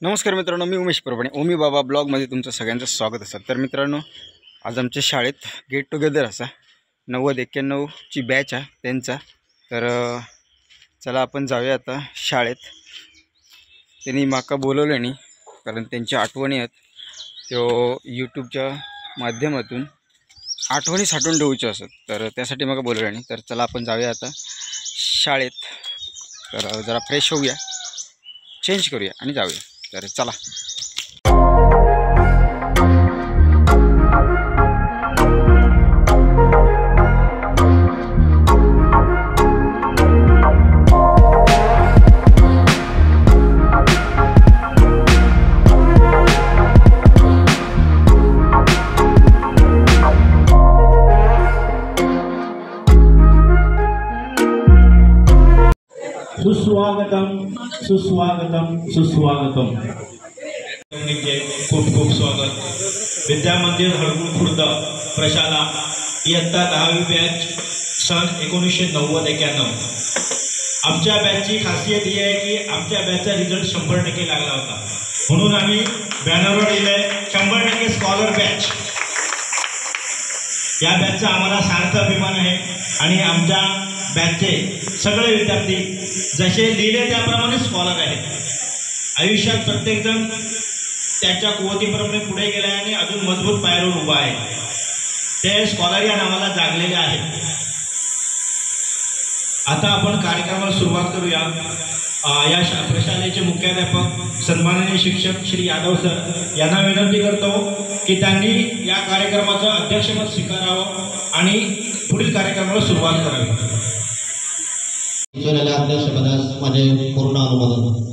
नमस्कार मित्रांनो, मी उमेश परभणे ओमी बाबा ब्लॉगमध्ये तुमचं सगळ्यांचं स्वागत असतं। तर मित्रांनो, आज आमच्या शाळेत गेट टुगेदर असा 90-91ची बॅच आहे त्यांचा। तर चला आपण जाऊया आता शाळेत। त्यांनी माका बोलवलं नाही कारण त्यांच्या आठवणी आहेत, तो यूट्यूबच्या माध्यमातून आठवणी साठवून ठेवूच्या असत, तर त्यासाठी माका बोलवलं नाही। तर चला आपण जाऊया आता शाळेत। तर जरा फ्रेश होऊया, चेंज करूया आणि जाऊया। तर चला। सुस्वागतम सुस्वागतम सुस्वागतम। खूप खूप स्वागत। विद्या मंदिर हळकुळ खुर्द प्रशाला इयत्ता 10वी बॅच सन 1990-91। आमच्या बॅचची खासियत ही आहे की आमच्या बॅचचा रिझल्ट 100% लागला होता, म्हणून आम्ही बॅनरवर लिहिलंय 100% स्कॉलर बॅच। या बॅचचा आम्हाला सार्थ अभिमान आहे आणि आमच्या बॅचचे सगळे विद्यार्थी जसे लिहिले त्याप्रमाणे स्कॉलर आहेत। आयुष्यात प्रत्येकजण त्याच्या कुवतीप्रमाणे पुढे गेला आहे आणि अजून मजबूत पायावर उभा आहे। ते स्कॉलर या नावाला जागलेले आहेत। आता आपण कार्यक्रमाला सुरुवात करूया। या प्रशालेचे मुख्याध्यापक सन्माननीय शिक्षक श्री यादव सर यांना विनंती करतो की त्यांनी या कार्यक्रमाचं अध्यक्षपद स्वीकारावं आणि पुढील कार्यक्रमाला सुरुवात करावी। अध्यक्षपदास माझे पूर्ण अनुमोदन।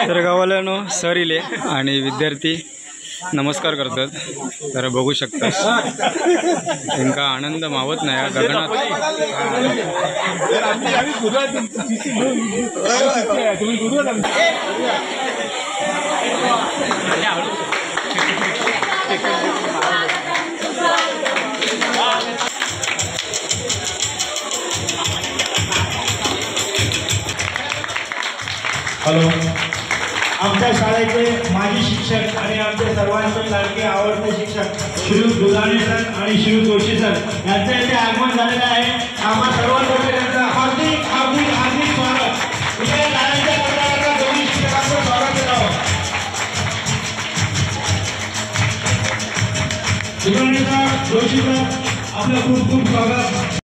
तर गावाल्यानो सर इले आणि विद्यार्थी नमस्कार करतात। तर बघू शकता त्यांचा आनंद मावत नाही गगनात। हॅलो, आमच्या शाळेचे माजी शिक्षक आणि आमचे सर्वांचे लाडके आवडते शिक्षक श्री दुधाणे सर आणि श्री जोशी सर यांचे इथे आगमन झालेले आहे। आम्हा सर्वांतर्फे त्यांचं हार्दिक हार्दिक हार्दिक स्वागत। विजय नारायणच्या दोन्ही शिक्षकांचं स्वागत सुगंधिता जोशीकर आपलं खूप खूप स्वागत.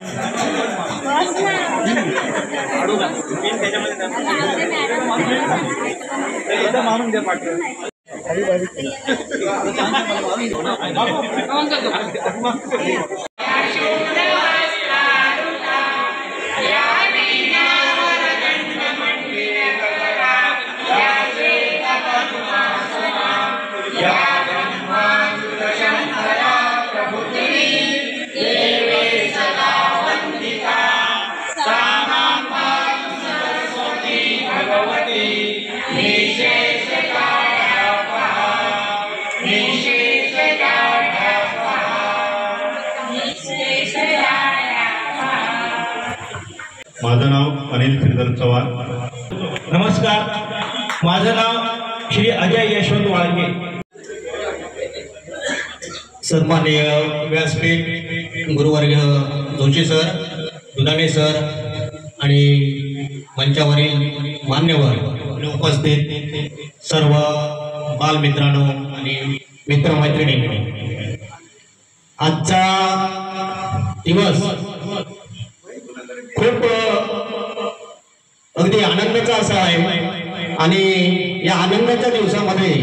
माझं नाव अनिल श्रीधर चव्हाण. नमस्कार, माझं नाव श्री अजय यशवंत वाळके. सन्माननीय व्यासपीठ गुरुवर्य जोशी सर, दुधाणे सर आणि मंचावरील मान्यवर उपस्थित सर्व बालमित्रांनो आणि मित्रमैत्रिणी, आजचा दिवस खूप अगदी आनंदाचा असा आहे आणि या आनंदाच्या दिवसामध्ये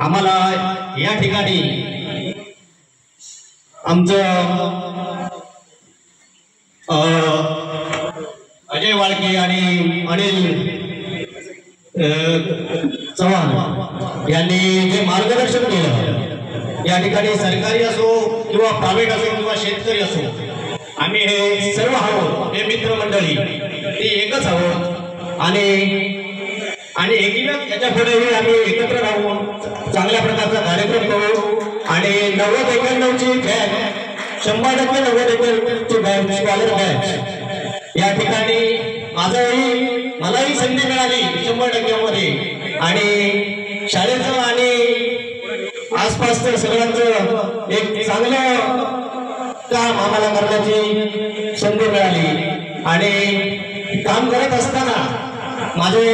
आम्हाला या ठिकाणी आमचं अजय वाळके आणि अनिल चव्हाण यांनी जे मार्गदर्शन केलं, या ठिकाणी सरकारी असो किंवा प्रायव्हेट असो किंवा शेतकरी असो, आम्ही हे सर्व आहोत, हे मित्रमंडळी ते एकच आहोत आणि एकीकडे याच्या पुढेही आम्ही एकत्र राहून चांगल्या प्रकारचा कार्यक्रम करू आणि 90-91ची बॅच 100% 90-91ची बॅच स्कॉलर बॅच या ठिकाणी मलाही संधी मिळाली 100%मध्ये आणि शाळेचं आणि आसपासचं सगळ्यांचं एक चांगलं काम आम्हाला करण्याची संधी मिळाली आणि काम करत असताना माझे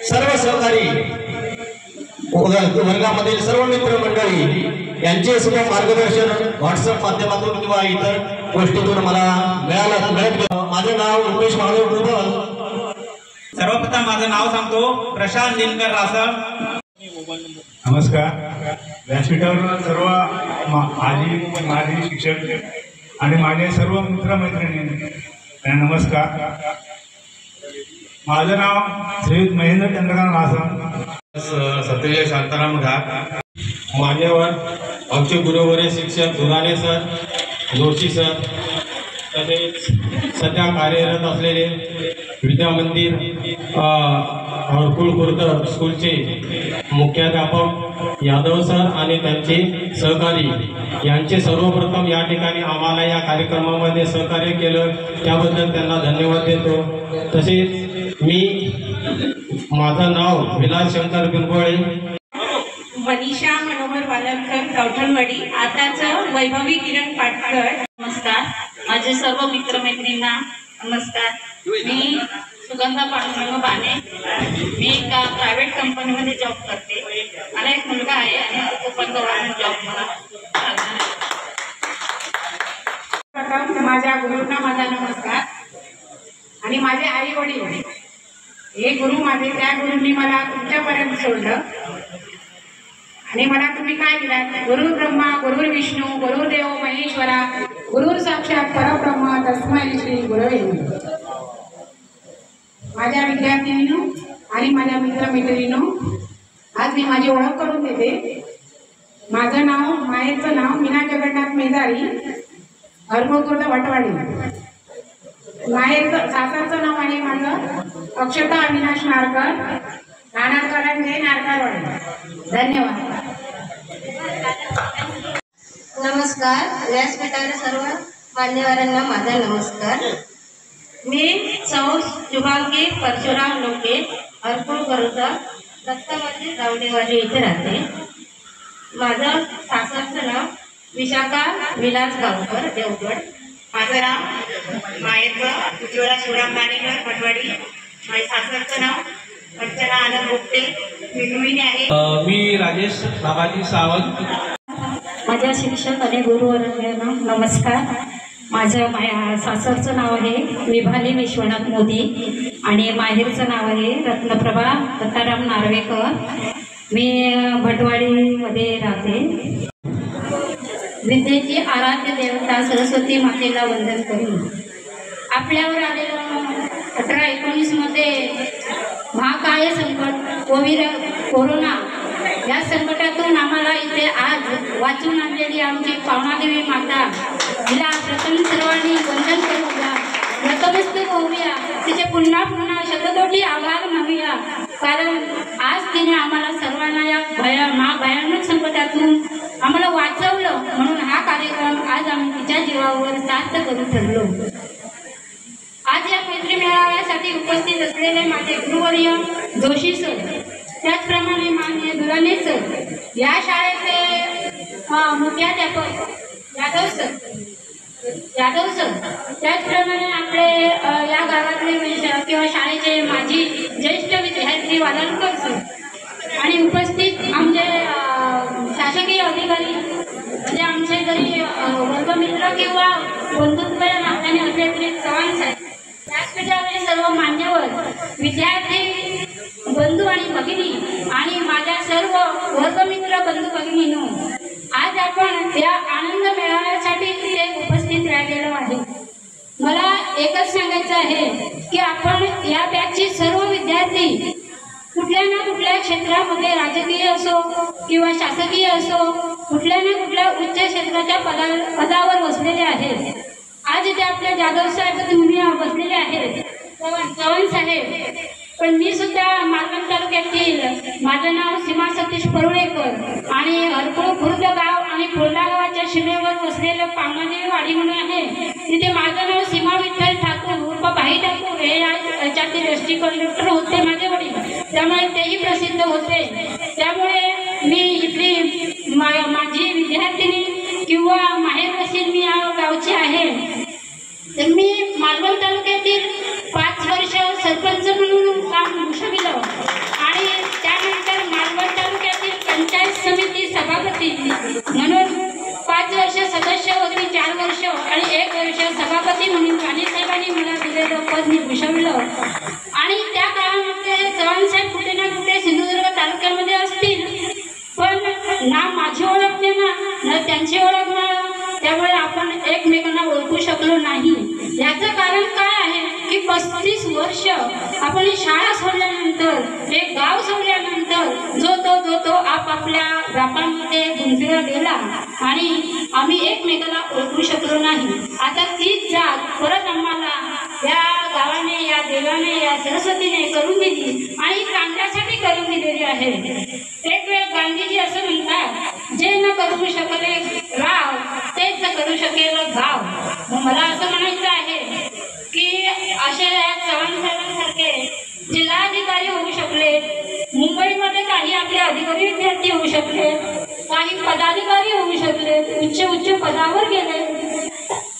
सर्व सहकारी वर्गामधील सर्व मित्रमंडळी यांचे सुद्धा मार्गदर्शन व्हॉट्सअप माध्यमातून किंवा इतर गोष्टीतून मला मिळत. माझं नाव रुपेश महादेव गुरुबल. सर्वप्रथम माझं नाव सांगतो, प्रशांत दिनकर रासळ. नमस्कार. व्यासपीठावर सर्व माजी शिक्षक आणि माझे सर्व मित्रमैत्रिणी नमस्कार. माझं नाव श्री महेंद्र चंद्रकांत रासळ. सत्यजय शांताराम घाट. मान्यवर आमचे गुरुवर्य शिक्षक दुधाणे सर, जोशी सर, तसेच सध्या कार्यरत असलेले विद्यामंदिर हरकुळ खुर्द स्कूलचे मुख्याध्यापक यादव सर आणि त्यांचे सहकारी यांचे सर्वप्रथम या ठिकाणी आम्हाला या कार्यक्रमामध्ये सहकार्य केलं त्याबद्दल त्यांना धन्यवाद देतो. तसेच माझं नाव विलास शंकर पिंपळे. मनीषा मनोहर वालमकर कवठणवाडी. आताच वैभवी किरण पाटकर. नमस्कार. माझे सर्व मित्रमैत्रिणींना नमस्कार. मी सुगंधा पांडुरंग बाणे. मी एका प्रायव्हेट कंपनीमध्ये जॉब करते. मला एक मुलगा आहे आणि तो पण गव्हर्नमेंट जॉब मला. माझ्या गुरूंना माझा नमस्कार आणि माझे आई वडील हे गुरु माझे, त्या गुरूंनी मला तुमच्यापर्यंत सोडलं आणि मला तुम्ही काय दिलात? गुरु ब्रह्मा गुरु विष्णू गुरुदेव महेश्वरा गुरु साक्षात परब्रह्म तस्मै श्री गुरवे नमः. माझ्या विद्यार्थिनींनो आणि माझ्या मित्रमैत्रिणींनो, आज मी माझी ओळख करून देते. माझं नाव, मायेचं नाव मीना जगन्नाथ मेदारी, हरकुळ वटवाडी. माहेरचं सासरचं नाव आहे माझं अक्षता अविनाश नारकर, राहणार करंजे, नारकारवाडी. धन्यवाद. नमस्कार. व्यासपीठावर सर्व मान्यवरांना माझा नमस्कार. मी सौ शुभांगी परशुराम लोके, हरकुळ खुर्द, दत्त मंदिर रावडेवाडी येथे राहते. माझं सासरचं नाव विशाखा विलास गावकर देवगड. माझं नाव माहेरचं उज्ज्वला शिवराम दाणेकर पटवाडी. माझ्या सासरचं नाव अर्चना आनंद गुप्ते, मी गृहिणी आहे. मी राजेश बाबाजी सावंत. माझ्या शिक्षक आणि गुरुवर्गांना नमस्कार. माझं सासरचं नाव आहे विभाली विश्वनाथ मोदी आणि माहेरचं नाव आहे रत्नप्रभा दत्ताराम नार्वेकर. मी भटवाडीमध्ये राहते. विद्येची आराध्य देवता सरस्वती मातेला वंदन करून आपल्यावर आलेलं 18-19 मध्ये महाकाय संकट कोरोना या संकटातून आम्हाला इथे आज वाचून आणलेली आमची पावनादेवी माता, तिला प्रथम सर्वांनी वंदन करूया, नतमस्तक होऊया, तिचे पुन्हा पुन्हा शतकोटी आभार मानूया. कारण आज तिने आम्हाला सर्वांना या भयानक संकटातून आम्हाला वाचवलं. म्हणून हा कार्यक्रम आज आम्ही तिच्या जीवावर सार्थ करून ठरलो. आज या मैत्री मेळाव्यासाठी उपस्थित असलेले माझे गुरुवर्य जोशी सर, त्याचप्रमाणे माननीय दुराने सर, या शाळेचे मुख्याध्यापक यादव सर, त्याचप्रमाणे आपले या गावातले किंवा शाळेचे माजी ज्येष्ठ विद्यार्थी वालनकर सर आणि उपस्थित आमचे शासकीय अधिकारी, म्हणजे आमचे जरी वर्गमित्र किंवा बंधुत्व या नात्याने असले तरी चव्हाण साहेब, व्यासपीठावरील सर्व मान्यवर, विद्यार्थी बंधू आणि भगिनी आणि माझ्या सर्व वर्गमित्र बंधू भगिनींनो, आज आपण या आनंद मेळाव्यासाठी इथे उपस्थित राहिलेलो आहे. मला एकच सांगायचं आहे की आपण या बॅचचे सर्व विद्यार्थी कुठल्या ना कुठल्या क्षेत्रामध्ये, राजकीय असो किंवा शासकीय असो, कुठल्या ना कुठल्या उच्च क्षेत्राच्या पदावर बसलेले आहेत. आज इथे आपल्या जाधव साहेब तुम्ही बसलेले आहेत, चव्हाण साहेब. पण मी सुद्धा मालवण तालुक्यातील, माझं नाव सीमा सतीश परुळेकर आणि हरकुळ खुर्द गाव आणि फुलदा गावाच्या सीमेवर बसलेलं पावनादेवी वाडी म्हणून आहे. तिथे माझं नाव सीमा विठ्ठल ठाकूर उर्फ भाई ठाकूर हे याच्यातील एस टी कंडक्टर होते माझे वडील, त्यामुळे तेही प्रसिद्ध होते. त्यामुळे मी इथली माझी विद्यार्थिनी किंवा माहेरवासीन मी या गावची आहे. तर मी मालवण तालुक्यातील 5 वर्ष सरपंच म्हणून काम भूषविलं आणि त्यानंतर मालवण तालुक्यातील पंचायत समिती सभापती म्हणून 5 वर्ष सदस्य होती, 4 वर्ष आणि 1 वर्ष सभापती म्हणून राणीसाहेबांनी मला दिलेलं पद मी भूषविलं. आणि त्या काळामध्ये चव्हाणसाहेब कुठे ना कुठे सिंधुदुर्ग तालुक्यामध्ये असतील, पण ना माझी ओळख ना त्यांची ओळख ना, त्यामुळे आपण एकमेकांना ओळखू शकलो नाही. याचं कारण काय आहे की 35 वर्ष आपण शाळा सोडल्यानंतर, हे गाव सोडल्यानंतर जो तो आपापल्या व्यापारामध्ये गुंतला गेला आणि आम्ही एकमेकाला ओळखू शकलो नाही. आता तीच जात परत आम्हाला या गावाने, या देवाने, या सरस्वतीने करून दिली आणि चांगल्यासाठी करून दिलेली आहे. एक वेळ गांधीजी असं म्हणतात, जे न करू शकले राव तेच करू शकेल गाव. मला असं म्हणायचं आहे की अशा चव्हाण साहेबांसारखे जिल्हाधिकारी होऊ शकले, मुंबईमध्ये काही आपले अधिकारी विद्यार्थी होऊ शकले, काही पदाधिकारी होऊ शकले, उच्च पदावर गेले.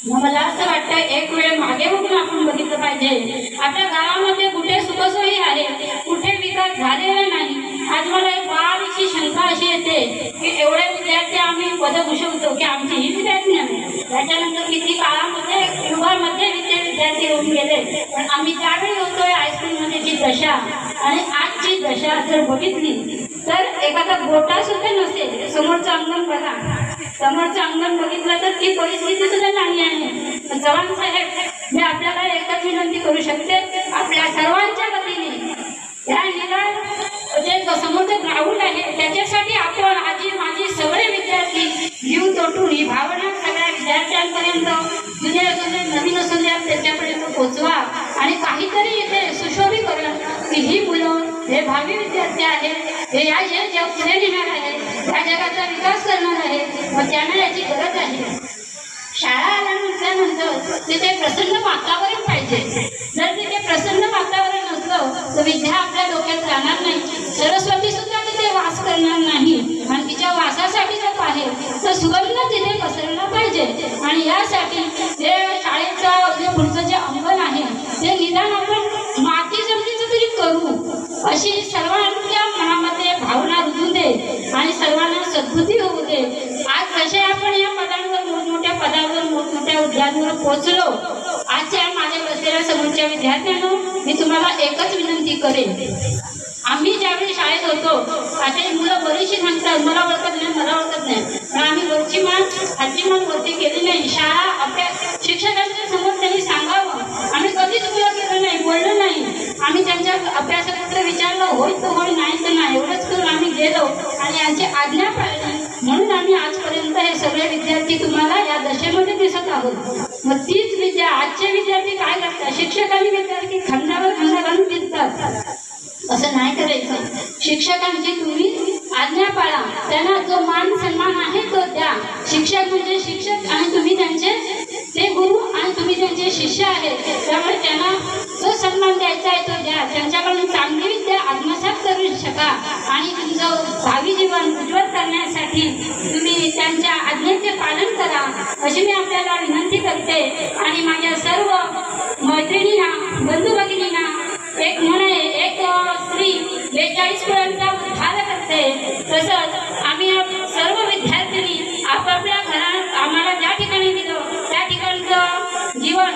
मला असं वाटतं एक वेळ मागे बघून आपण बघितलं पाहिजे. आपल्या गावामध्ये कुठे सुखसोयी आहे, कुठे विकास झालेला नाही. आज मला एक बारीकशी शंका अशी येते की एवढे विद्यार्थी आम्ही पद भूषवतो की आमची ही विद्यार्थी नाही. त्याच्यानंतर किती काळामध्ये युगामध्ये विद्यार्थी होऊन गेले, पण आम्ही त्यावेळी होतोय हायस्कूलमध्येची दशा आणि आजची दशा जर बघितली तर एखादा गोटा सुद्धा नसेल. समोरचं अंगण बघा, समोरचं अंगण बघितलं तर ती परिस्थिती सुद्धा नाही आहे. चव्हाण साहेब, मी आपल्याला एकच विनंती करू शकते, आपल्या सर्वांच्या वतीने या निराळ जे समोरचं ग्राउंड आहे त्याच्यासाठी आपण आजी माझी सगळे विद्यार्थी जीव तोटून ही भावना सगळ्या विद्यार्थ्यांपर्यंत, जुने असू दे नवीन असू द्या, त्यांच्यापर्यंत पोचवा आणि काहीतरी इथे सुशोभीकरण की ही मुलं, हे भावी विद्यार्थी आहेत, हे या जग पुढे नेणार आहे, या जगाचा विकास करणार आहे व त्यांना याची गरज आहे. शाळा आल्यानंतर तिथे प्रसन्न वातावरण पाहिजे. जर तिथे प्रसन्न वातावरण नसलं तर विद्या आपल्या डोक्यात राहणार नाही. सरस्वती सुद्धा तिथे वास करणार नाही आणि तिच्या वासासाठी जर आहे तर सुगंध तिथे पसरला पाहिजे. आणि यासाठी जे शाळेचं जे पुढचं जे अंगण आहे ते निदान आपण माती जमिनीचं तरी करू, अशी सर्वांच्या मनामध्ये भावना रुजू दे आणि सर्वांना सद्बुद्धी होऊ दे. आज जसे भरपूर पोचलो. आजच्या माझ्या बसलेल्या समोरच्या विद्यार्थ्यांनो, मी तुम्हाला एकच विनंती करेन. आम्ही ज्यावेळी शाळेत होतो आता मुलं बरीचशी सांगतात मला ओळखत नाही, पण आम्ही वरची मान हातची मान वरती केली नाही. शाळा अभ्यास शिक्षकांच्या समोर त्यांनी सांगावं. आम्ही कधीच तुला केलं नाही, बोललो नाही. आम्ही त्यांच्या अभ्यासापत्र विचारलं, होय तर होय, नाही तर नाही, एवढंच करून आम्ही गेलो आणि यांची आज्ञा पाळली. म्हणून आम्ही आजपर्यंत हे सगळे विद्यार्थी तुम्हाला या दशेमध्ये दिसत आहोत. मग तीच विद्या आजचे विद्यार्थी काय करतात? शिक्षक आणि विद्यार्थी खांद्यावर खांदा घालून फिरतात. असं नाही करायचं. शिक्षकांची तुम्ही आज्ञा पाळा, त्यांना जो मान सन्मान आहे तो द्या. शिक्षक म्हणजे शिक्षक आणि तुम्ही त्यांचे ते गुरु आणि तुम्ही त्यांचे शिष्य आहेत, त्यामुळे त्यांना जो सन्मान द्यायचा आहे तो द्या. त्यांच्याकडून चांगली विद्या आत्मसात करू शका आणि तुमचं भावी जीवन उज्ज्वल करण्यासाठी तुम्ही त्यांच्या आज्ञेचे पालन करा, अशी मी आपल्याला विनंती करते. आणि माझ्या सर्व मैत्रिणींना, बंधू भगिनींना एक म्हणे, एक स्त्री 42 वेळांचा उद्धार करते. तसंच आम्ही सर्व विद्यार्थिनी आपापल्या घरात आम्हाला ज्या ठिकाणी दिलं त्या ठिकाणचं जीवन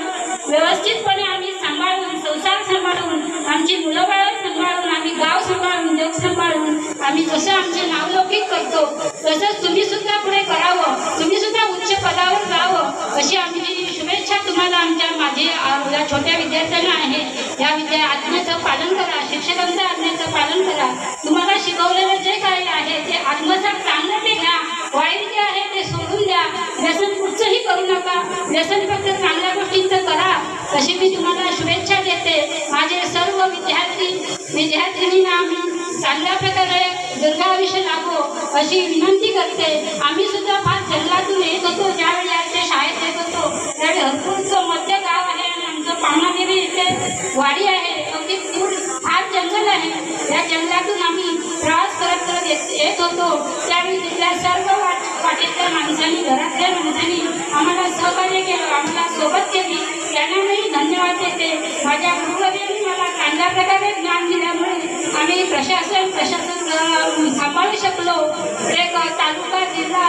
व्यवस्थितपणे आम्ही सांभाळून, संसार सांभाळून, आमची मुलं बाळं सांभाळून, आम्ही गाव सांभाळून, जग सांभाळून आम्ही जसं आमचे नावलौकिक करतो तसंच तुम्ही सुद्धा पुढे करावं, तुम्ही सुद्धा उच्च पदावर जावं, अशी आमची शुभेच्छा तुम्हाला माझ्या छोट्या विद्यार्थ्यांना आहे. या आज्ञेचं पालन करा, शिक्षकांच्या आज्ञेचं पालन करा. तुम्हाला शिकवलेलं जे काही आहे ते आत्मसात चांगलं ते घ्या, वाईट जे आहे ते सोडून द्या. व्यसन कुठचंही करू नका, व्यसन फक्त चांगल्या गोष्टींचं करा, अशी मी तुम्हाला शुभेच्छा देते. माझे सर्व विद्यार्थिनींना मी चांगल्या प्रकारे दीर्घायुष्य लाभो अशी विनंती करते. आम्ही सुद्धा फार जंगलातून येत होतो. ज्यावेळी आमच्या शाळेत येत होतो त्यावेळी हरपूरचं मध्य गाव आहे आणि आमचं पावणादेवी इथे वाडी आहे, अगदी दूर फार जंगल आहे. या जंगलातून आम्ही प्रवास करत येत होतो. त्यावेळी तिथल्या सर्व वाटेतल्या माणसांनी, घरातल्या माणसांनी आम्हाला सहकार्य केलं, आम्हाला सोबत केली. त्यांना मी धन्यवाद देते. माझ्या गुरुवर्यांनी मला चांगल्या प्रकारे ज्ञान दिल्यामुळे आम्ही प्रशासन सांभाळू शकलो. एक तालुका, जिल्हा,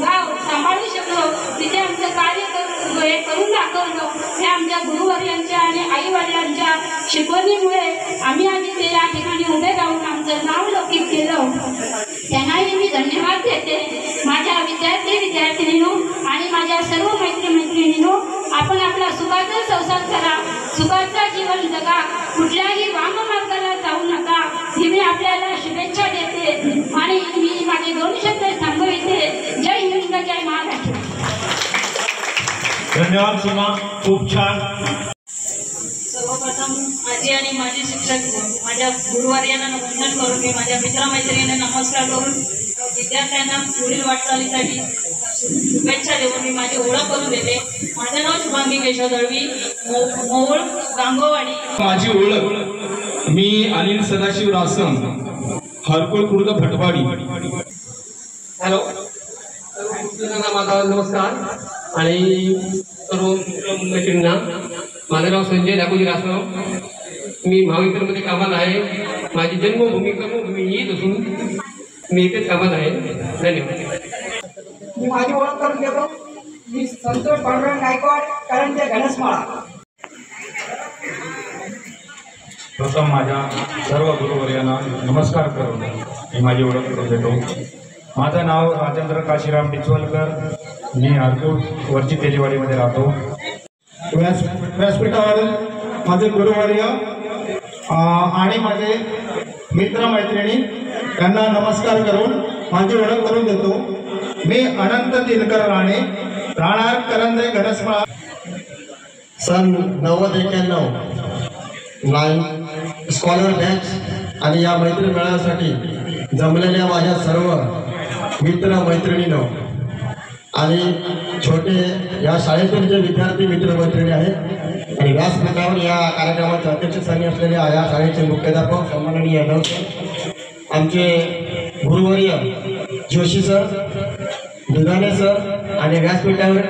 गाव सांभाळू शकलो. तिथे आमचं कार्य करून दाखवलं. हे आमच्या गुरुवर्यांच्या आणि आई वडिलांच्या शिकवणीमुळे आम्ही आधी ते या ठिकाणी उभे राहून आमचं नाव लौकिक केलं. त्यांनाही मी धन्यवाद देते. माझ्या विद्यार्थिनींनो आणि माझ्या सर्व मैत्रिणींनो, आपण आपला सुखाचा संसार करा, सुखाचा जीवन जगा, कुठल्याही वाम मार्गाला जाऊ नका, ही मी आपल्याला शुभेच्छा देते. आणि मी माझे 2 शब्द थांबविते. जय हिंद, जय महाराष्ट्र. धन्यवाद सीमा, खूप छान. सर्वप्रथम माझी आणि माझे शिक्षक, माझ्या गुरुवर्यांना वंदन करून मी माझ्या मित्रमैत्रिणींना नमस्कार करून विद्यार्थ्यांना पुढील वाटचालीसाठी शुभेच्छा देऊन मी माझी ओळख करून देते. माझं नाव शुभांगी केशव दळवी, मोहोळ, गांगोवाडी. माझी ओळख, मी अनिल सदाशिव रासम, हरकुळ खुर्द भटवाडी. हॅलो, माझा नमस्कार आणि सर्व मैत्रिणींना. माझं नाव संजय दाखोजी रासम, मी महाविद्यालयामध्ये कामाला आहे. माझी जन्मभूमी कर्मभूमी हीच असून मी इथेच कामात आहे. धन्यवाद. मी माझी ओळख करून देतो. मी संतोष पांडुरंग गायकवाड, कारण ते गणेशमाळा. प्रथम माझ्या सर्व गुरुवर्यांना नमस्कार करून मी माझी ओळख करून देतो. माझं नाव राजेंद्र काशीराम डिचवलकर, मी हरकुळ वरची तेलीवाडीमध्ये राहतो. व्यासपीठावर माझे गुरुवर्य आणि माझे मित्रमैत्रिणी यांना नमस्कार करून माझी ओळख करून देतो. मी अनंत दिनकर राणे, राहणार करंजे, गणेशमाळा. सन 90-91 स्कॉलर बॅच आणि या मैत्री मेळाव्यासाठी जमलेल्या माझ्या सर्व मित्रमैत्रिणींनो आणि छोटे या शाळेतील जे विद्यार्थी मित्रमैत्रिणी आहेत आणि व्यासपीठावर या कार्यक्रमाचे अध्यक्षस्थानी असलेल्या या शाळेचे मुख्याध्यापक सन्माननीय यादव सर, आमचे गुरुवर्य जोशी सर, दुधाने सर आणि व्यासपीठावर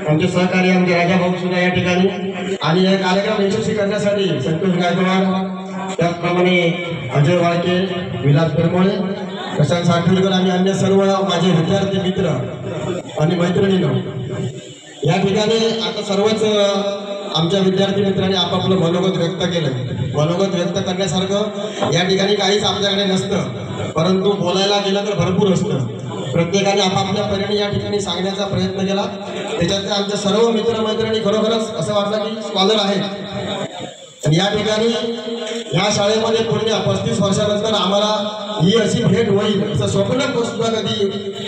आमचे सहकारी आमचे राजाभाऊ सुद्धा या ठिकाणी. आणि या कार्यक्रम यशस्वी करण्यासाठी संतोष गायकवाड, त्याचप्रमाणे अजय वाळके, विलास पेरमोळे, प्रशांत साठवलकर आणि अन्य सर्व माझे विद्यार्थी मित्र आणि मैत्रिणींनो, या ठिकाणी आता सर्वच आमच्या विद्यार्थी मित्रांनी आपापलं मनोगत व्यक्त केलं. मनोगत व्यक्त करण्यासारखं या ठिकाणी काहीच आमच्याकडे नसतं, परंतु बोलायला गेलं तर भरपूर असतं. प्रत्येकाने आपापल्या परीने या ठिकाणी सांगण्याचा प्रयत्न केला. त्याच्यातले आमच्या सर्व मित्रमैत्रिणी खरोखरच असं वाटलं की स्कॉलर आहेत. आणि या ठिकाणी या शाळेमध्ये पूर्ण 35 वर्षानंतर आम्हाला ही अशी भेट होईल असं स्वप्न सुद्धा कधी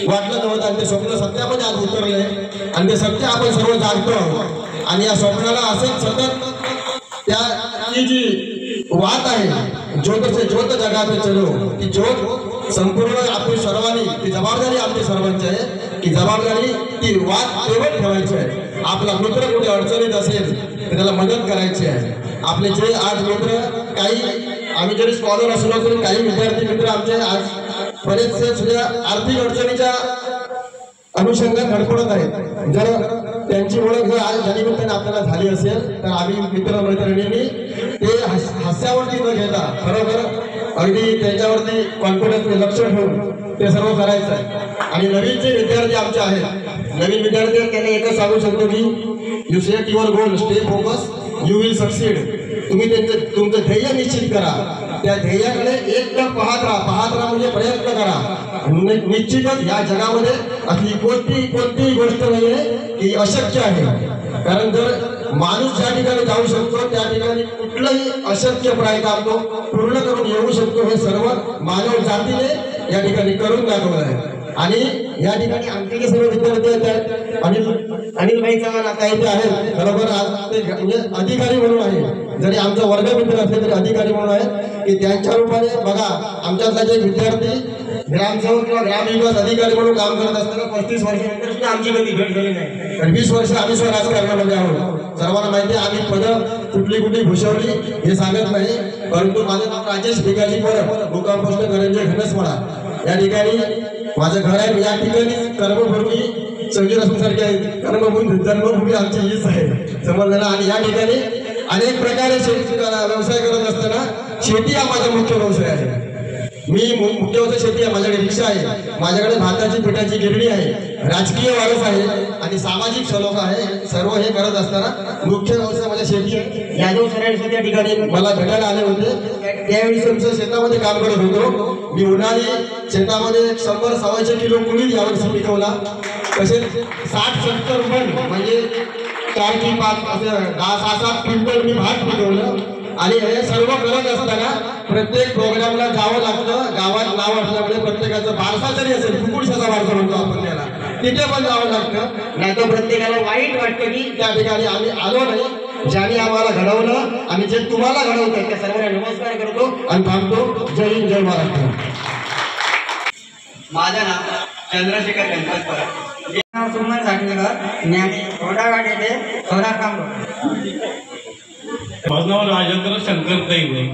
वाटलं नव्हतं. आणि ते स्वप्न सत्यामध्ये आज उतरले आणि ते सत्य आपण सर्व जाणतो. आणि या स्वप्नाला असंच सतत त्याची जी वाट आहे, ज्योत से ज्योत जगात चलो, ती ज्योत संपूर्ण आपण सर्वांनी, ती जबाबदारी आमची सर्वांची आहे. ती जबाबदारी ती वाट तेवढ ठेवायची आहे. आपला मित्र कुठे अडचणीत असेल तर त्याला मदत करायची आहे. आपले जे आज मित्र, काही आम्ही जरी स्कॉलर असलो तरी काही विद्यार्थी मित्र आमचे आज बरेचसे सुद्धा आर्थिक अडचणीच्या अनुषंगाने धडपडत आहेत. जर त्यांची ओळख जर आज या निमित्ताने आपल्याला झाली असेल तर आम्ही मित्रमैत्रिणींनी ते हास्यावरती न घेता खरोखर अगदी त्याच्यावरती कॉन्फिडन्स लक्ष ठेवून ते सर्व करायचं आहे. आणि नवीन जे विद्यार्थी आमचे आहेत, नवीन विद्यार्थी आहेत, त्यांना एकच सांगू शकतो की you set your goal, stay focus, you will succeed. तुम्ही तुमचं ध्येय निश्चित करा. त्या ध्येयाकडे एकटक पाहत राहा म्हणजे प्रयत्न करा. निश्चितच या जगामध्ये असली कोणतीही गोष्ट नाही आहे की अशक्य आहे. कारण जर माणूस ज्या ठिकाणी जाऊ शकतो त्या ठिकाणी कुठलंही अशक्यप्राय काम तो पूर्ण करून येऊ शकतो. हे सर्व मानव जातीने या ठिकाणी करून दाखवलं आहे. आणि या ठिकाणी आमचे जे सर्व विद्यार्थी आहेत, अनिल भाई चव्हाण आता इथे आहेत, बरोबर आज ते म्हणजे अधिकारी म्हणून आहे. जरी आमचा वर्गमित्र असले तरी अधिकारी म्हणून आहे की त्यांच्या रूपाने बघा आमच्यातला जे विद्यार्थी ग्रामसेवक किंवा ग्रामविकास अधिकारी म्हणून काम करत असताना 35 वर्षानंतर सुद्धा आमची कधी भेट झाली नाही. तर 20 वर्ष आम्ही सुद्धा राजकारणामध्ये आहोत. सर्वांना माहिती आहे आम्ही पदं कुठली भूषवली हे सांगत नाही, परंतु माझं नाव राजेश भिकाजी परब, मुक्काम पोस्ट करंजे घनसवाडा. या ठिकाणी माझं घर आहे. या ठिकाणी कर्मभूमी संगीतासारखी आहे. कर्मभूमी जन्मभूमी आमची हीच आहे, समजलं ना. आणि या ठिकाणी अनेक प्रकारे शेती व्यवसाय करत असताना शेती हा माझा मुख्य व्यवसाय आहे. मी मुख्य व्यवसाय शेती आहे. माझ्याकडे रिक्षा आहे, माझ्याकडे भाताची पिठाची गिरणी आहे, राजकीय वारस आहे आणि सामाजिक सलोख आहे. सर्व हे करत असताना मुख्य व्यवसाय माझ्या शेती आहे. यादव सरांनी त्या ठिकाणी मला भेटायला आले होते. त्यावेळी आमचं शेतामध्ये काम करत होतो. मी उन्हाळी शेतामध्ये 100-125 किलो कुळीत यावर्षी पिकवला. तसेच 60-70 मन म्हणजे 4 की 5 असं 10-7 क्विंटल मी भात पिकवलं. आणि हे सर्व करत असताना प्रत्येक प्रोग्रामला जावं लागतं. गावात नाव असल्यामुळे प्रत्येकाचं बारसा जरी असेल, कुकुडशाचा बारसा म्हणतो आपण त्याला, तिथे पण जावं लागतं. नाही तर प्रत्येकाला वाईट वाटतं की त्या ठिकाणी आम्ही आलो नाही. ज्याने आम्हाला घडवलं आणि जे तुम्हाला घडवतं त्या सर्वांना नमस्कार करतो आणि थांबतो. जय हिंद, जय महाराष्ट्र. माझं नाव चंद्रशेखर गणपत परब, नाव सुमन साठेकर, न्यामी घोडाघाट येथे घोडा काम. माझं नाव राजेंद्र शंकर दैवे.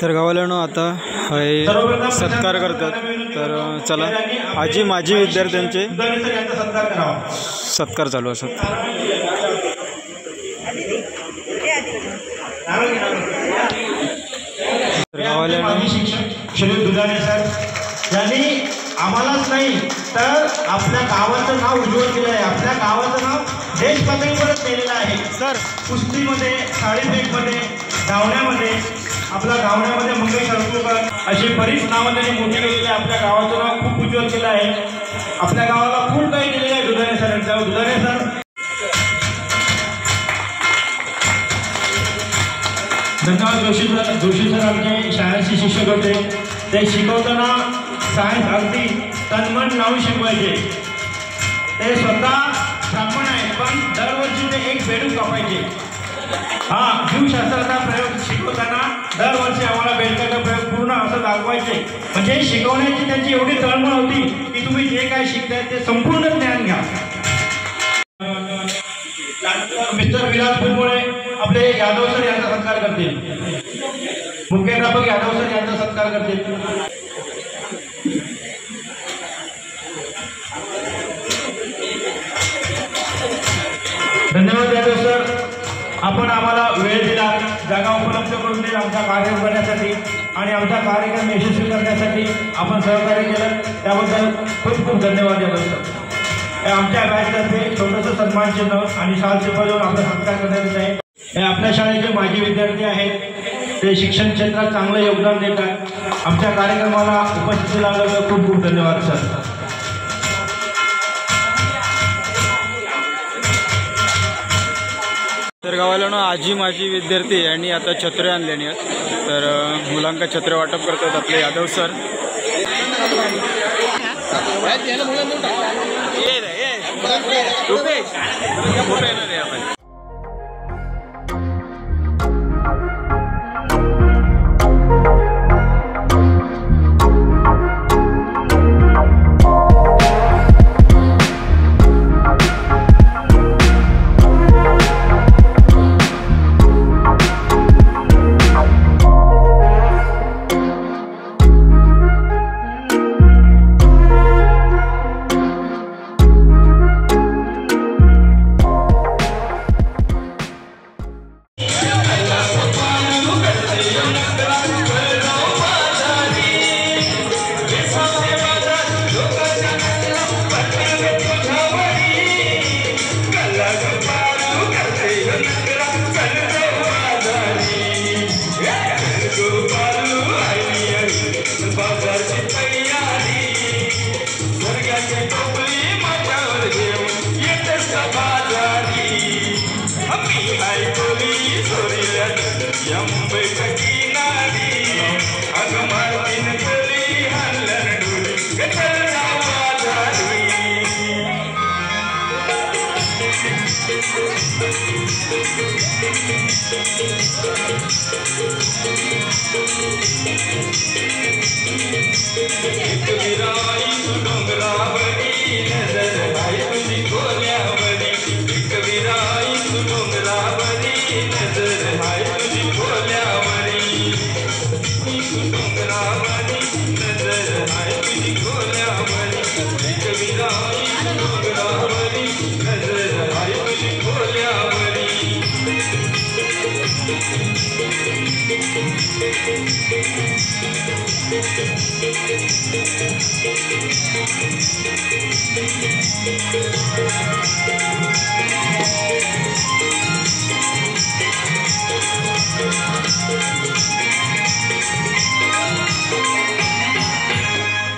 तर गावाल्यानं आता हे सत्कार करतात. तर चला आजी माजी विद्यार्थ्यांचे सत्कार चालू असतात. तर गावाल्यानं शिक्षक श्री दुधाणे सर यांनी आम्हालाच नाही तर आपल्या गावाचं नाव उज्ज्वल केलं आहे. आपल्या गावाचं नाव देश पातळीवरच केलेलं आहे. सर कुस्तीमध्ये, साडीफेकमध्ये, धावण्यामध्ये, आपल्या गावण्यामध्ये मंगेश हरकुळकर अशी बरीच नावं त्यांनी मोठी केलेली आहे. आपल्या गावाचं नाव खूप उज्ज्वल केलं आहे. आपल्या गावाला खूप काही दिलेलं आहे दुधाणे सरांचं. दुधाणे सर धन्यवाद. जोशी सर आमचे शाळेचे शिक्षक होते. ते शिकवताना सायन्स अगदी तन्मन लावून शिकवायचे. ते स्वतः ब्राह्मण आहे पण दरवर्षी ते एक बेडूक कापायचे. जीवशास्त्राचा प्रयोग शिकवताना दरवर्षी आम्हाला बेडकाचा प्रयोग पूर्ण असं दाखवायचे. म्हणजे शिकवण्याची त्यांची एवढी तळमळ होती की तुम्ही जे काय शिकताय ते संपूर्ण ज्ञान घ्या. मिस्टर विलास फुलमुळे आपले यादव सर यांचा सत्कार करतील. मुख्याध्यापक यादव सर यांचा सत्कार करतील. आपण आम्हाला वेळ दिला, जागा उपलब्ध करून दिली आमचा कार्यक्रम करण्यासाठी आणि आमचा कार्यक्रम यशस्वी करण्यासाठी आपण सहकार्य केलं, त्याबद्दल खूप खूप धन्यवाद देतो सर. आमच्या बॅचतर्फे छोटंसं सन्मान चिन्ह आणि शाल चिपळून आपला सत्कार करण्यात येत आहे. हे आपल्या शाळेचे माजी विद्यार्थी आहेत, ते शिक्षण क्षेत्रात चांगलं योगदान देतात. आमच्या कार्यक्रमाला उपस्थिती लावल्याबद्दल खूप खूप धन्यवाद सर. तर गावाला आजी माजी विद्यार्थी यांनी आता छत्रे आणल्याने आहेत, तर मुलांना छत्रे वाटप करतात आपले यादव सर. फोटो येणार आहे आपण.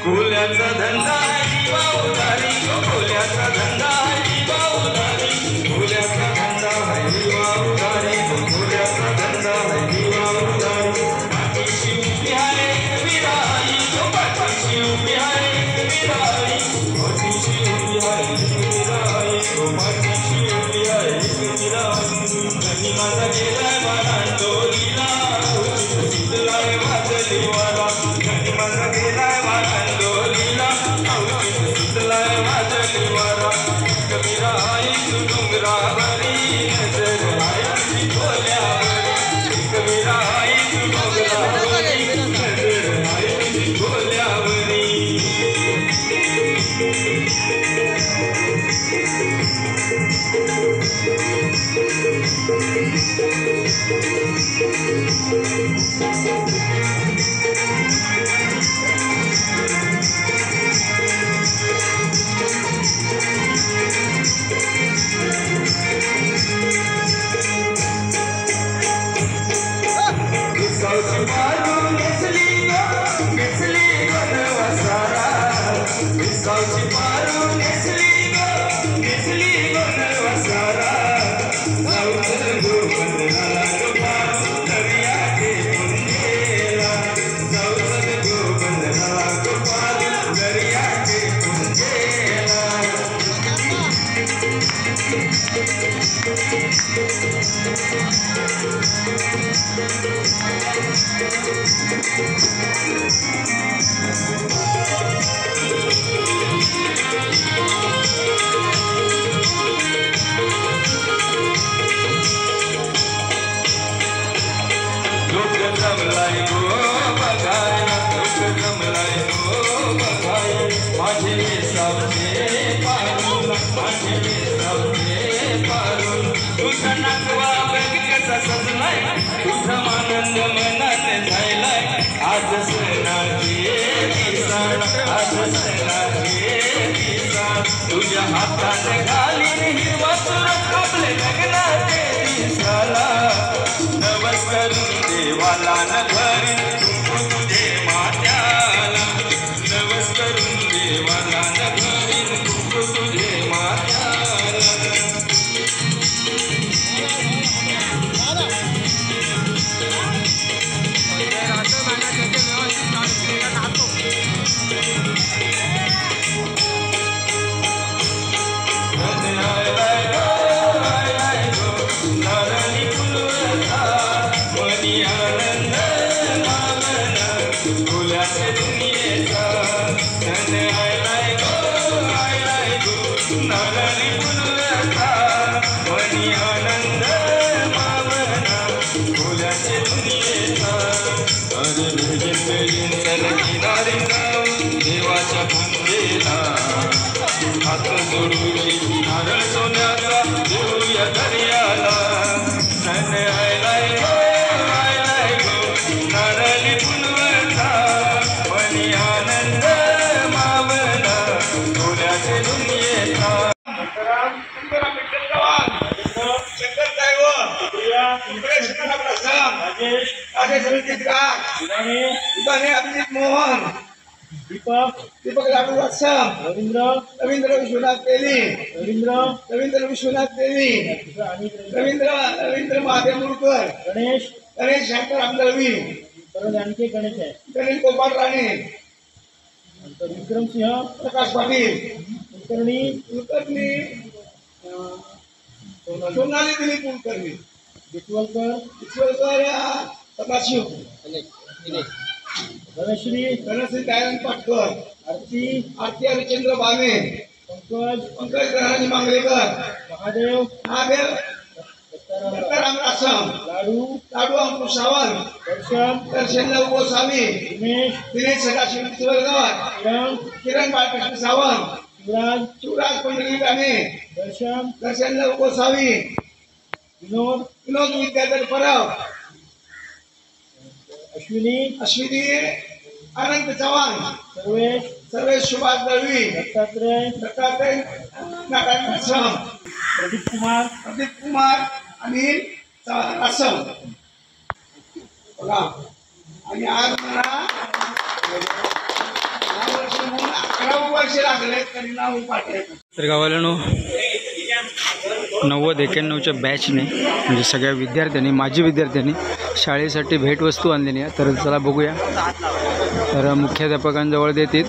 कोल्याचा धंदा जीवा उधारी, कोल्याचा धंदा जीवा उधारी, कोल्याचा धंदा जीवा उधारी, कोल्याचा धंदा जीवा उधारी. पाठीशी उभी आहे विराई, पाठीशी उभी आहे विराई, पाठीशी उभी आहे विराई, पाठीशी उभी आहे विराई. कधी माझा गेलाय वारांडोलीला, सुटलाय वाजली वारा, कधी माझा गेलाय वारांडोलीला, सुटलाय वाजली वारा. कबीरा आई तू डोंगरावरी, नजर आहे तुझी कोल्यावरी, कबीरा आई तू डोंगरावरी, नजर आहे तुझी कोल्यावरी. विसावची पारू नेसली वनवासाला, विसावची पारू नेसली वनवासाला. सावतर गोबंधनाला गोपाल दर्या टेकून गेला, सावतर गोबंधनाला गोपाल दर्या टेकून गेला. लोक जमलाय गो बघायला, लोक जमलाय गो बघायला. माझे वेसावचे पारून, माझे वेसावचे पारून, तुझं नागवा बघ करून देवाला न घरी कुंकू तुझे मात्याला नवस करून देवाला न घरी कुंकू तुझे मात्याला देवाच्या पंदेला हात जोडून नारळ सोन्याचा देऊया दर्याला सण आयलाय गो नारळी पुनवता मनी आनंद मावला डोल्याचे दुनियेचा शंकर अभिजित मोहन दीपक लाडू वात्सम रवींद्र विश्वनाथ तेली रवींद्र विश्वनाथ तेली रवींद्र महादेव मुरकर गणेश शंकर आमदळवी आणखी गणेश आहे गणेश गोपाळ राणे विक्रम सिंह प्रकाश पाटील कुलकर्णी सोनाली दिलीप कुलकर्णी विश्वलकर सदाशिव गणश्री दयानंद पाटकर आरती हरिचंद्र बाने पंकज गणाजी मांगलेकर महादेव दत्ताराम रासम लाडू अंकुश सावंत दर्शन गोस्वामी दिनेश सदाशिव विश्वलकर किरण बाळकृष्ण सावंत शिवराज पंढरी गाणे दर्शन गोस्वामी विनोद विद्याधर परब अश्विनी अनंत चव्हाण सर्वेश सुभाष दळवी दत्तात्रय नारायण प्रदीप कुमार अनिल असम बघा आणि आज मला 11 वर्ष लागले तरी नाव पाठवायचं. तर गावाला 90-91च्या बॅचने म्हणजे सगळ्या विद्यार्थ्यांनी माजी विद्यार्थ्यांनी शाळेसाठी भेटवस्तू आणलेली आहे. तर चला बघूया. तर मुख्याध्यापकांजवळ देतील.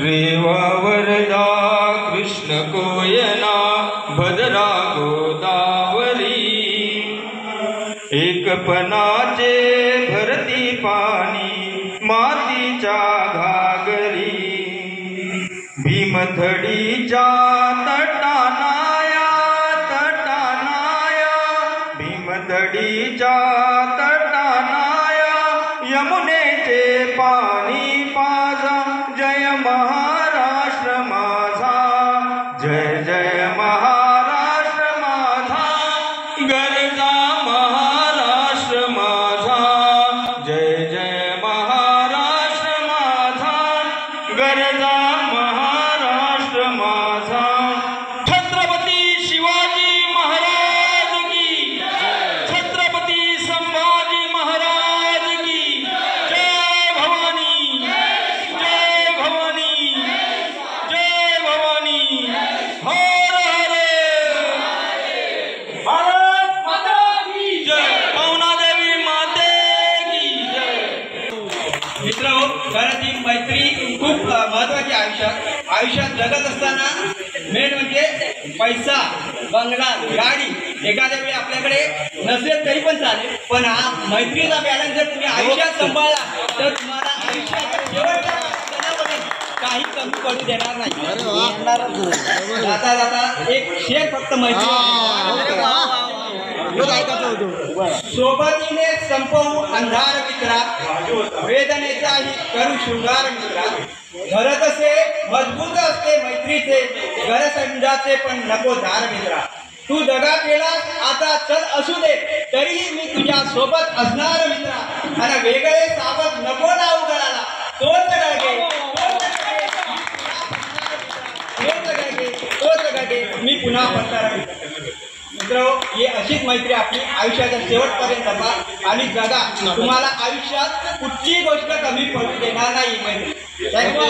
रेवा वरदा कृष्ण कोयना भद्रा गोदावरी एकपणाचे भरती पाणी मातीच्या घागरी भीमथडीच्या तटानाया भीमथडीच्या तटानाया यमुनेचे पाणी पाजा जय महाराष्ट्र माझा जय जय महाराष्ट्र माझा गरजा महाराष्ट्र माझा जय जय महाराष्ट्र माझा गरजा महाराष्ट्र माझा छत्रपती शिवाजी महाराज की छत्रपती संभाजी महाराज की जय भवानी जय भवानी जय भवानी हर हर भारत माता की जय पवनादेवी माते की जय. मित्रांनो घराची मैत्री खूप महत्वाची आयुष्यात जगत असताना मेन म्हणजे पैसा बंगला गाडी एखाद्या वेळी आपल्याकडे नसेल तरी पण चालेल, पण हा मैत्रीचा बॅलन्स जर तुम्ही आयुष्यात सांभाळला तर तुम्हाला आयुष्यात शेवटच्या क्षणापर्यंत काही कमी पडू देणार नाही. जाता जाता एक शेर फक्त माहिती सोबतीने संपवू अंधार मित्रा, वेदनेचाही करू शृंगार मित्रा. घर कसे मजबूत असते मैत्रीचे, घर समजाचे पण नको धार मित्रा. तू दगा केलास आता चल असू दे, तरीही मी तुझ्या सोबत असणार मित्रा. आणि वेगळे सावध नको लावू गळाला, तोच गडगे मी पुन्हा पडणार मित्र. ही अशीच मैत्री आपली आयुष्याच्या शेवटपर्यंत जपा आणि जगा. तुम्हाला आयुष्यात कुठलीही गोष्ट कमी पडू देणार नाही मैत्री. थँक्यू.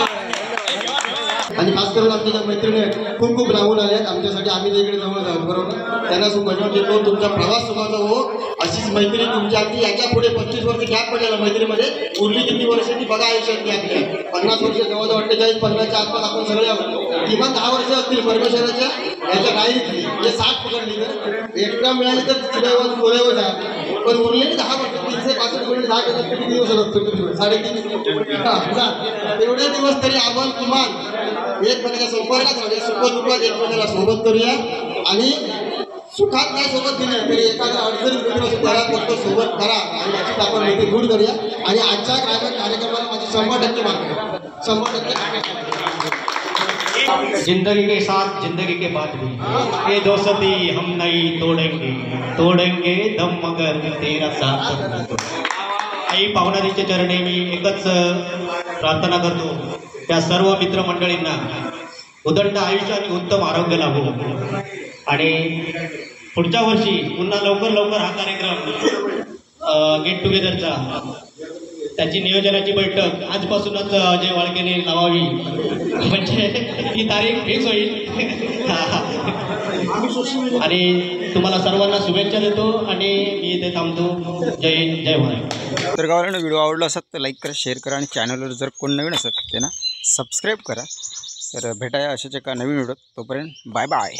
आणि खास करून आमच्या ज्या मैत्रिणी खूप खूप लावून आल्यात आमच्यासाठी, आम्ही तिकडे जवळ जाऊ बरोबर, त्यांना शुभेच्छा देतो. तुमचा प्रवास सुखाचा हो. अशीच मैत्री तुमची आपली. याच्या पुढे 25 वर्ष गॅप पडलेला मैत्रीमध्ये. उरली किती वर्ष ती बघा आयुष्यातली आपली. 50 वर्ष जवळजवळ 48 50च्या आसपास आपण सगळे आहोत. किमान 10 वर्ष असतील परमेश्वराच्या याच्या नाही घेतली म्हणजे 60 पकडली तर एकदा मिळाली तर पुढेवर जा. पण उरलेली 10 वर्ष 365 कोणी 10 करतात किती दिवस होतात? 3.5 एवढे दिवस तरी आपण किमान एकमेकांच्या संपर्कात राहूया. सुखदुःखात एकमेकाला सोबत करूया. आणि सुखात नाही सोबत दिल्या तरी एखाद्या अडचणीत मित्र त्याला फक्त सोबत करा आणि याची आपण मैत्री दूर करूया. आणि आजच्या कार्यक्रमाला माझी 100% मागणी 100% जिंदगी के साथ जिंदगी के बाद भी ये दोस्ती हम नहीं तोड़ेंगे, तोड़ेंगे दम मगर तेरा साथ. आई पावनारीच्या चरणी मी एकच प्रार्थना करतो, त्या सर्व मित्रमंडळींना उदंड आयुष्य आणि उत्तम आरोग्य लाभो. आणि पुढच्या वर्षी पुन्हा लवकर हा कार्यक्रम गेट टुगेदरचा त्याची नियोजनाची बैठक आजपासूनच अजय वाळकेने लावावी, म्हणजे ही तारीख फिक्स होईल. आणि तुम्हाला सर्वांना शुभेच्छा देतो आणि मी इथे थांबतो. जय हिंद, जय महाराष्ट्र. तर गावाला व्हिडिओ आवडला असेल तर लाईक करा, शेअर करा आणि चॅनलवर जर कोण नवीन असेल त्यांना सबस्क्राईब करा. तर भेटाया अशाच एका नवीन व्हिडिओत. तोपर्यंत बाय बाय.